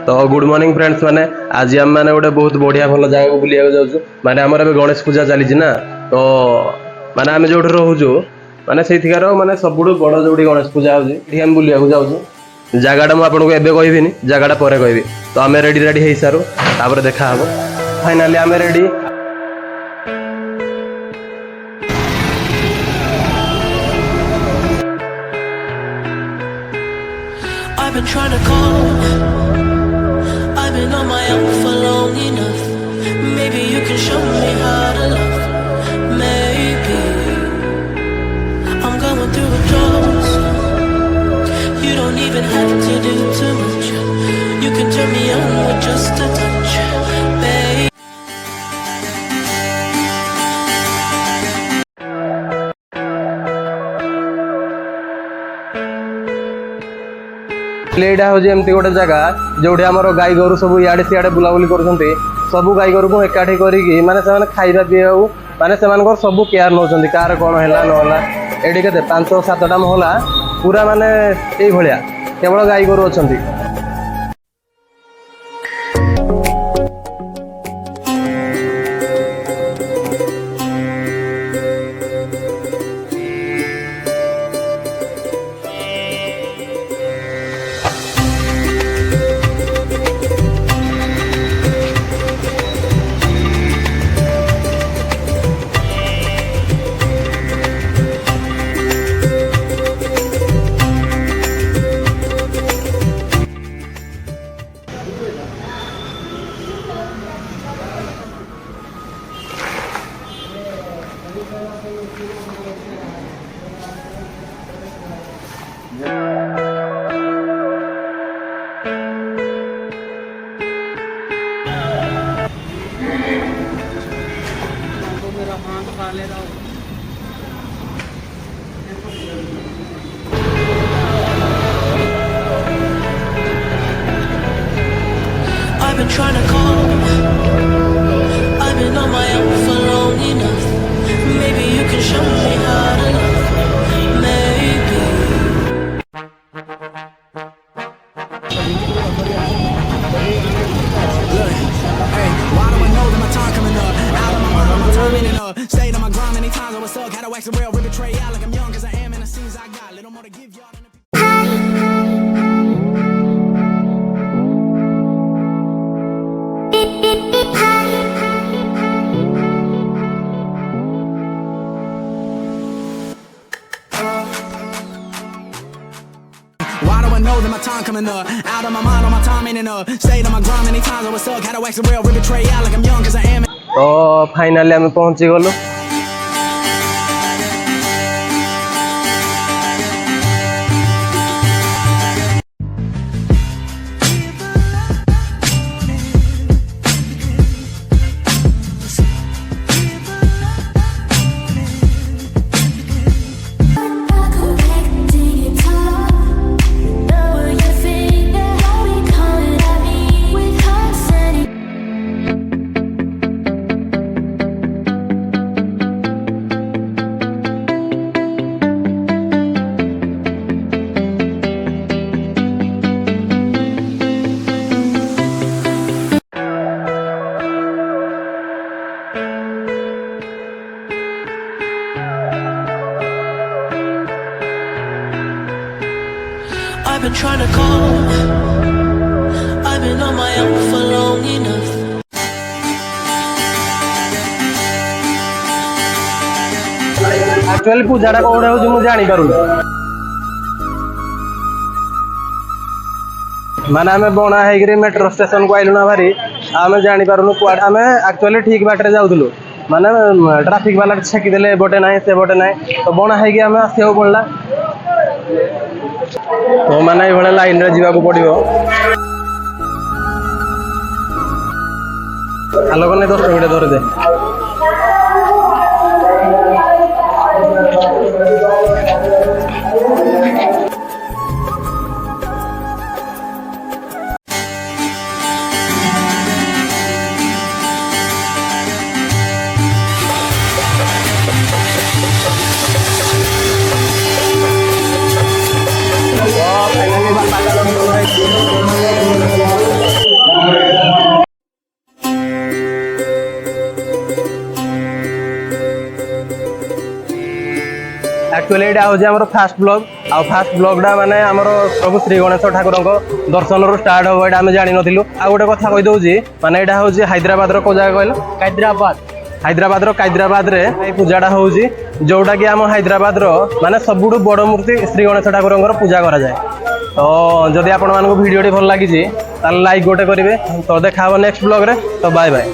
तो good morning friends माने आज आम मैंने गोटे बहुत बढ़िया भल जगह बुलिया जाऊँ माने आमर ए गणेश पूजा चली ना तो माने आम जो रोचु माने से माने सब बड़ जो गणेश पूजा होम बुलिया जाऊँ जगटा मुझे एवं कहबी जगटा पर कहबी तो आम रेडी रेडी हो सारू तापर देखा हम फाइनाली आम ready I've been trying to call. I've been on my own for long enough. Maybe you can show me how to love. Maybe I'm going through withdrawals. You don't even have to do too much. You can turn me on with just a touch, babe. एटा हूँ एमती गोटे जगह जो आम गाई गोरु सब इे सियाड़े बुलाबुली कर सब गाई गोरु को एकाठी करी माने से खाଇବା पीवा माने से सब केयर नौ कार कौन है ना ये के 5-7टा महला पूरा माने ये केवल गाई गोरु अच्छा I've been trying to call. I've been on my own for long enough. Maybe you can show me how to love. Maybe. Hey, why do I know that my time coming up? Out of my mind, my time ain't enough. Stayed on my grind many times, I was stuck. Had to wax the rail, rip it, tray out like I'm young, cause I am in the scenes I got. Little more to give y'all than a Why do I know that my time coming up? Out of my mind, all my time ain't enough. Stayed on my grind many times, I was stuck. Had to wax the rail, rip it, tray out like I'm young, cause I am. तो finally आम पहुंची गलु I've been trying to call. I've been on my own for long enough. Actually पूजाटा कौन हो मुझे जानी पारुनी माने आम बणा है मेट्रो स्टेशन को आइलु ना भारी आम जानी पारुनु कुआड आम एक्चुअली ठीक बाटे जाऊलु माने ट्रैफिक वाला छेकीदेले एबटे ना से बटे ना तो बणा है आम आसो पड़ा तो माने ये लाइन रे जीवा को पड़ो आलोक ने 10 मिनट धरे दे फाइनली एक्चुअली एटा होजे हमर फास्ट ब्लॉग आ फास्ट ब्लॉगडा माने हमर प्रभु श्री गणेश ठाकुरଙ୍କ दर्शनରୁ स्टार्ट हो एटा हम जानि नथिलु आ गोटे कथा कहि दउजी माने एटा होजे हैदराबाद रो को जागा कहलो हैदराबाद रो कैदराबाद रे ए पूजाटा होउजी जोटा कि हम हैदराबाद रो माने सबुडु बड़ मूर्ति श्री गणेश ठाकुरଙ୍କର पूजा करा जाय तो जदि आपण मानको वीडियोटी भल लागि जी ताल लाइक गोटे करिवे तो देखा नेक्स्ट ब्लॉग रे तो बाय बाय।